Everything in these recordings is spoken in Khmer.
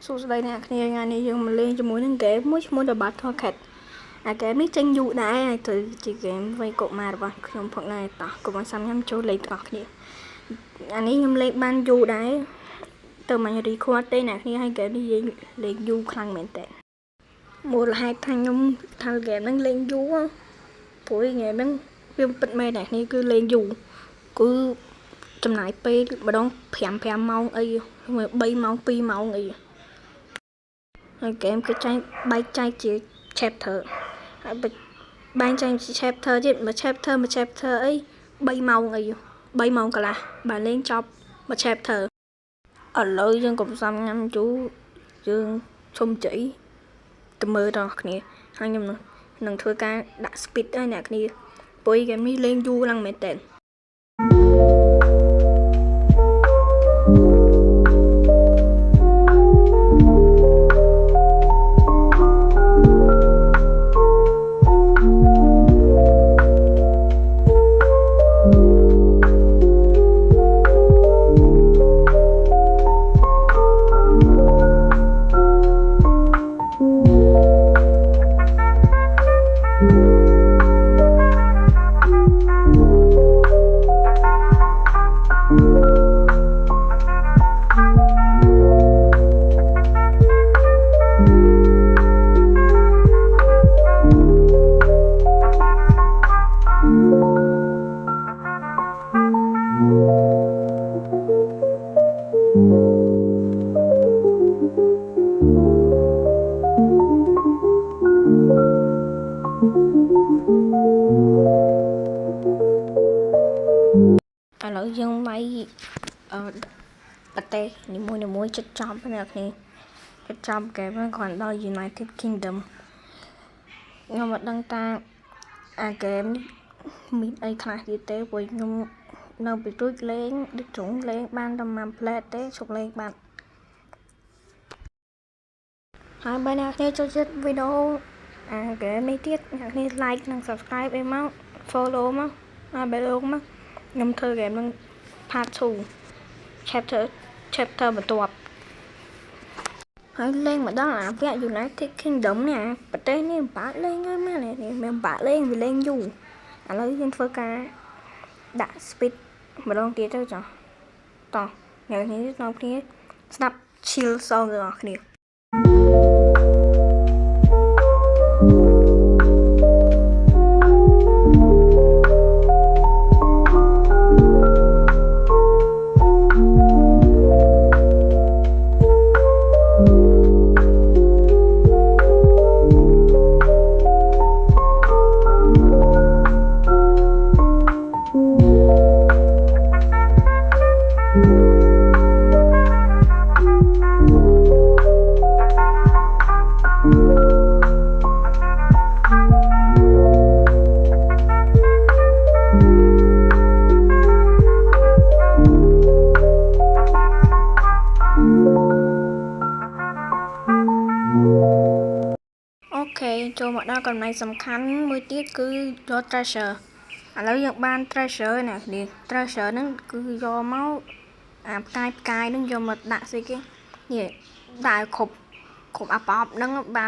សួស្តីអ្នកគ្នាថ្ងៃនេះយើងមកលេងជាមួយនឹងហ្គេមមួយឈ្មោះ The Battle Cat អាហ្គេមនេះចេញយូរដែរហើយទៅជាហ្គេមវ័យកុមាររបស់ខ្ញុំផងដែរតោះកុំឲ្យសាំញ៉ាំចូលលេងទាំងអស់គ្នាអានេះខ្ញុំលេងបានយូរដែរទៅមិនរីខ័តទេអ្នកគ្នាហើយហ្គេមនេះយើងលេងយូរខ្លាំងមែនតើមូលហេតុថាខ្ញុំថាហ្គេមហ្នឹងលេងយូរព្រោះហ្គេមហ្នឹងវាពិតមែនអ្នកគ្នាគឺលេងយូរគឺចំណាយពេលម្ដង5ម៉ោងអី3ម៉ោង2ម៉ោងអីហើយហ្គេមគឺបែកចែកជា chapter ហើយបែងចែកជា chapter ទៀតមួយ chapter អី3ម៉ោងអី3ម៉ោងកន្លះបើលេងចប់មួយ chapter ឥឡូវយើងកុំសំញ៉ាំជូរយើងឈុំជ័យទៅមើលដល់គ្នាហើយខ្ញុំនឹងធ្វើការដាក់ speed ឲ្យអ្នកគ្នាព្រោះហ្គេមនេះលេងយូរឡើងមែនតើឥឡូវយើងវាយប្រទេសនីមួយចិត្តចប់អ្នកគ្នាចិត្តចប់ហ្គេមហ្នឹងគ្រាន់ដល់ United Kingdom ខ្ញុំមិនដឹងថាអាហ្គេមនេះមានអីខ្លះទៀតទេព្រោះខ្ញុំនៅពីទូចលេងដូចត្រង់លេងបានតែមួយផ្លែតទេជប់លេងបានហើយបើអ្នកគ្នាចូលចិត្តវីដេអូអាហ្គេមនេះទៀតអ្នកគ្នា like និង subscribe អីមក follow មកហើយបែរលោកមកខ្ញុំធ្វើហ្គេមនឹង part 2 chapter បន្ទាប់ហើយលេងមកដល់អាវគ្គ United Kingdom នេះប្រទេសនេះមិនបាក់លេងហើយមែននេះមិនបាក់លេងវាលេងយូរឥឡូវយើងធ្វើការដាក់ speed ម្ដងទៀតទៅចុះតោះអ្នកនេះនាំគ្នាស្ដាប់ chill song របស់គ្នាអូខេចូលមកដល់កន្លែងសំខាន់មួយទៀតគឺយក treasure ឥឡូវយើងបាន treasure អ្នកនេះ treasure ហ្នឹងគឺយកមកអាផ្កាយហ្នឹងយកមកដាក់ស្អីគេនេះដាក់ឲ្យគ្រប់អាប៉បហ្នឹងបា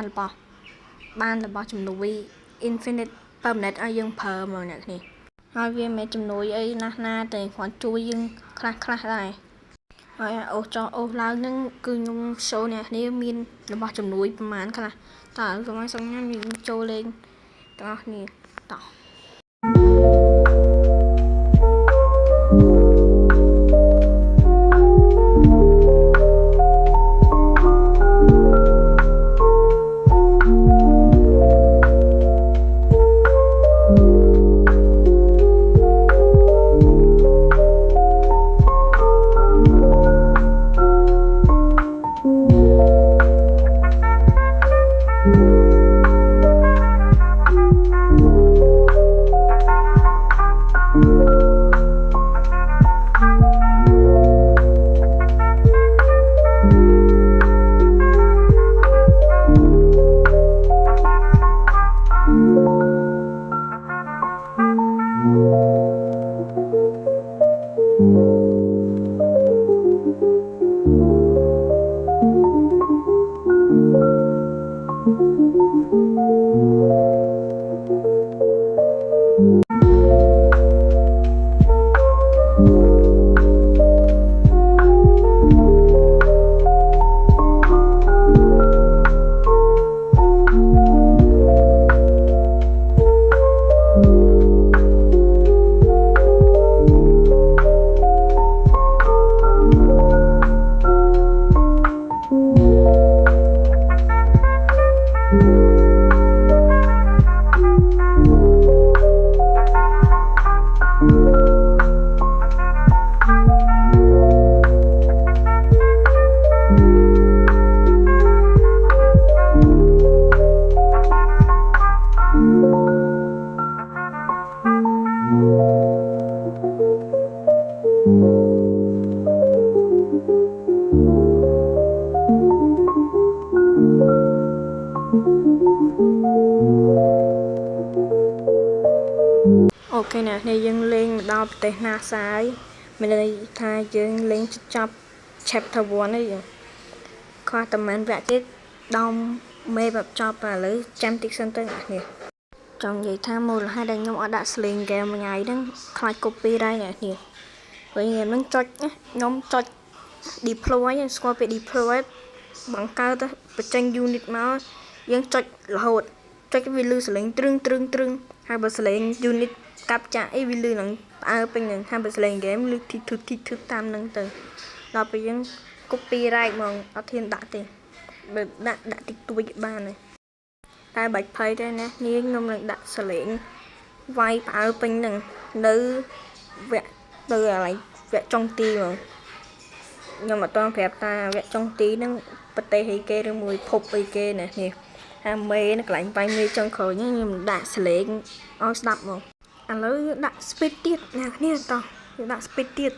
នរបស់ជំនួយ infinite permanent ឲ្យយើងប្រើមកអ្នកនេះហើយវាមិនជំនួយអីណាទេគ្រាន់ជួយយើងខ្លះដែរហើយអូសឡើងហ្នឹងគឺខ្ញុំ show អ្នកគ្នាមានរបស់ជំនួយប្រហែលខ្លះតើកុំឲ្យសង្ញ៉ាំយើងចូលលេងទាំងអស់គ្នាតោះ អូខេអ្នកនេះយើងលេងមកដល់ប្រទេស NASA ហើយមានន័យថាយើងលេងចប់ chapter 1 ហើយខុសតែមិនវគ្គទៀតដំមេបែបចប់ឥឡូវចាំតិចសិនទៅអ្នកនេះចង់និយាយថាមូលហេតុដែលខ្ញុំអត់ដាក់ Sling game មួយថ្ងៃហ្នឹងខ្លាច copyright អ្នកនេះពេលខ្ញុំចុចខ្ញុំចុច deploy ស្គាល់ពី deploy បង្កើតទៅបញ្ចេញ unit មកយើងចុចរហូតចុចវាលឺសលេងត្រឹងហើយបើសលេង unit កាប់ចាក់អីវាលឺនឹងផ្អើពេញនឹងហើយបើសលេង game លឺធីធឹតាមនឹងទៅដល់ពេលយើង copyright ហ្មងអត់ធានដាក់ទេបើដាក់តិចតួចបានហើយតែបាច់ភ័យទេណាខ្ញុំនឹងដាក់សលេងវាយផ្អើពេញនឹងនៅវគ្គទៅកន្លែងវគ្គចុងទីហ្មងខ្ញុំអត់តន់ប្រាប់ថាវគ្គចុងទីហ្នឹងប្រទេសអីគេឬមួយភពអីគេណានេះហាមេនៅកន្លែងបាយមេចុងក្រោយខ្ញុំដាក់សលេងឲ្យស្ដាប់ហ្មងឥឡូវយើងដាក់ speed ទៀតអ្នកគ្នាតោះយើងដាក់ speed ទៀត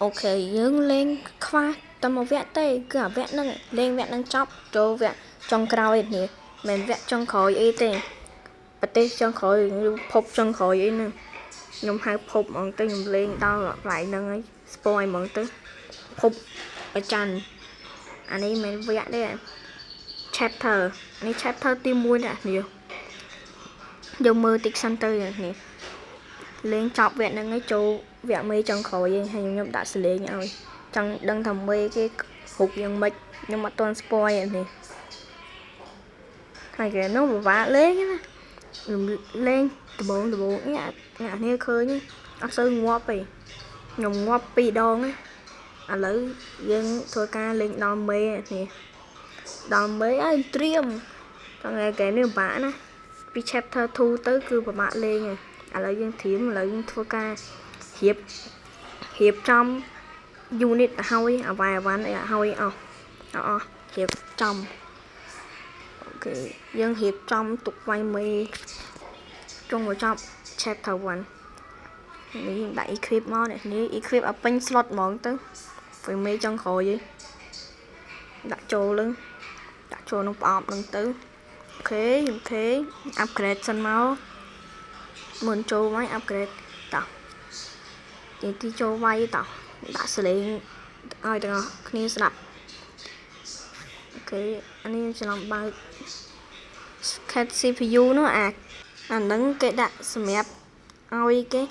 អូខេយើងលេងខ្វះតែមួយវគ្គទេគឺអាវគ្គហ្នឹងលេងវគ្គហ្នឹងចប់ចូលវគ្គចុងក្រោយនេះមិនវគ្គចុងក្រោយអីទេប្រទេសចុងក្រោយឬភពចុងក្រោយអីហ្នឹងខ្ញុំហៅភពហ្មងទៅខ្ញុំលេងដល់កន្លែងហ្នឹងហើយ spoil ហ្មងទៅភពអាចារ្យអានេះមិនវគ្គទេ chapter នេះ chapter ទី1នេះយើងមើលតិចសិនទៅនេះលេងចប់វគ្គហ្នឹងហើយចូលវគ្គមេចុងក្រោយឯងហើយខ្ញុំដាក់សលេងឲ្យចង់ដឹងថាមេគេគ្រប់យ៉ាងម៉េចខ្ញុំអត់ទាន់ spoil នេះហើយគេនោះពិបាកលេងណាខ្ញុំលេងដំបងអ្នកនេះឃើញអត់សូវងាប់ទេខ្ញុំងាប់2ដងឥឡូវយើងធ្វើការលេងដល់មេនេះដល់មេឲ្យត្រៀមតែគេនេះពិបាកណាពី chapter 2 ទៅគឺពិបាកលេងហើយឥឡូវយើងត្រៀមឥឡូវយើងធ្វើការរៀបចំ unit ទៅហើយអាវ៉ាន់អីឲ្យអស់រៀបចំអូខេយើងរៀបចំទុកវាយមេចុងបញ្ចប់ chapter 1នេះយើងដាក់ equip មកនេះ equip ឲ្យពេញ slot ហ្មងទៅវាមេចុងក្រោយឯងដាក់ចូលក្នុងប្រអប់នឹងទៅអូខេ upgrade សិនមកមុនចូលមក upgrade តោះទីចូលវាយតោះដាក់សលេងឲ្យទាំងអស់គ្នាស្ដាប់អូខេអានេះច្រឡំបើក cat CPU នោះអាហ្នឹងគេដាក់សម្រាប់ឲ្យគេ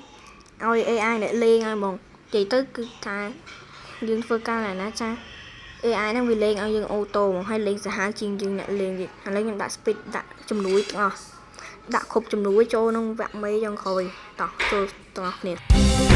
ឲ្យ AI អ្នកលេងឲ្យហ្មងនិយាយទៅគឺថាយើងធ្វើការណាចា AI ហ្នឹងវាលេងឲ្យយើងអូតូហ្មងហើយលេងសាហាវជាងយើងអ្នកលេងទៀតឥឡូវខ្ញុំដាក់ speed ដាក់ជំនួយទាំងអស់ដាក់គ្រប់ជំនួយចូលក្នុងវគ្គមេយ៉ាងក្រោយតោះចូលទាំងអស់គ្នា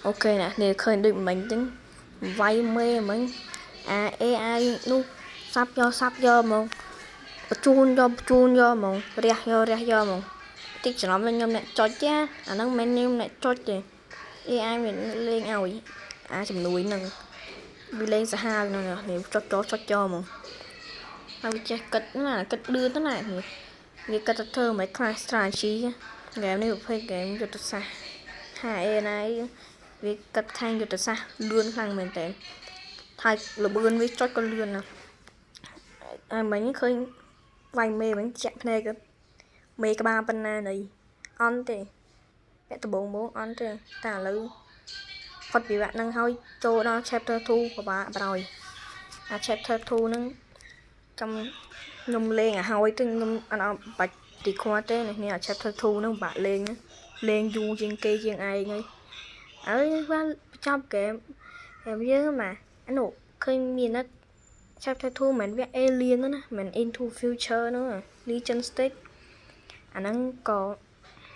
ok nè nè khơi được mình tính vay mê mình AI nu sắp do mà chun do mà rẻ do mà tích cho nó bên nhom này cho chứ nó men nhom này cho chứ AI mình lên ao ấy chấm núi nè đi lên xã hai nè nếu cho mà tao chắc cất là cất đưa tới này thì vì cất thơ mấy class strategy game này phải game cho tôi xa hai này vì cất thanh cho tôi xa luôn thằng mình tên thay là bươn với cho con lươn nè mấy khơi vay mê mấy chạm này cơ mê cái ba bên này on thì mẹ tôi bố on thì ta lư phật bị bạn năng hơi cho đó chapter 2 của bà rồi chapter 2 nó trong nhung lên hơi từ nhung anh bạch thì khoa thế này nè chapter 2 nó bạn lên du trên cây trên ai ngay ở trong cái em nhớ mà anh nụ khơi miền nó chapter 2 mình vẽ alien đó nè mình into future nữa Legion State nó có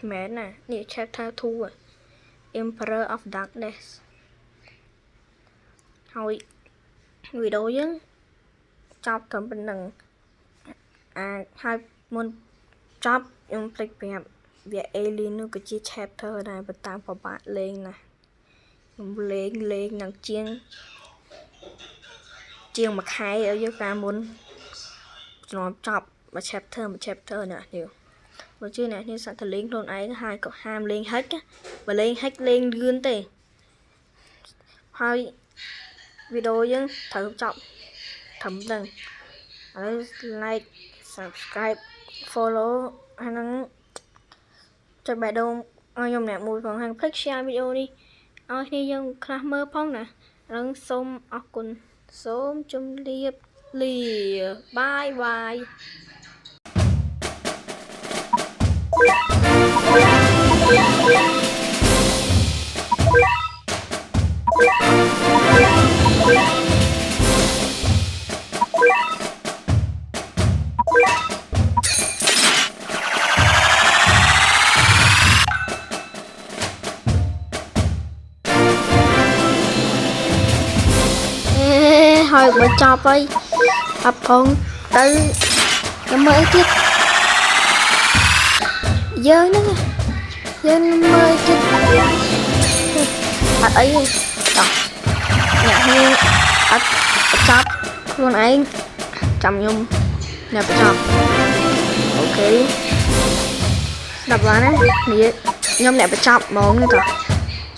mẹ nè nè chapter 2 Emperor of Darkness thôi video chứ chọc thầm bình đẳng hai môn chọc em thích về alien nó có chia chapter này và tam vào bạn lên nè lên nặng chiên mặt hai ở dưới ta muốn nó chọc mà chapter nè điều và chứ này như sẵn thật lên luôn ấy hai cậu ham lên hết á và lên hết lên gương tề hai video chứ thử trọng thấm đừng like subscribe follow hay năng cho bài đâu ai dùng nè mùi còn hàng thích share video đi ai khi dùng class mơ phong nè năng xôm ọc cùng xôm chung liệp lìa bye bye thôi bữa cho đi học con tới nó mới tiếp dơ nó mới tiếp ấy đọc nhạc như chop luôn ấy chậm nhung nè chop ok đọc vào đấy thì nhung nè chop món nữa rồi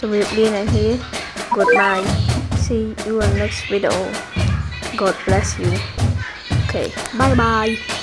cho việc đi này thì goodbye see you in next video. God bless you. Okay, bye bye.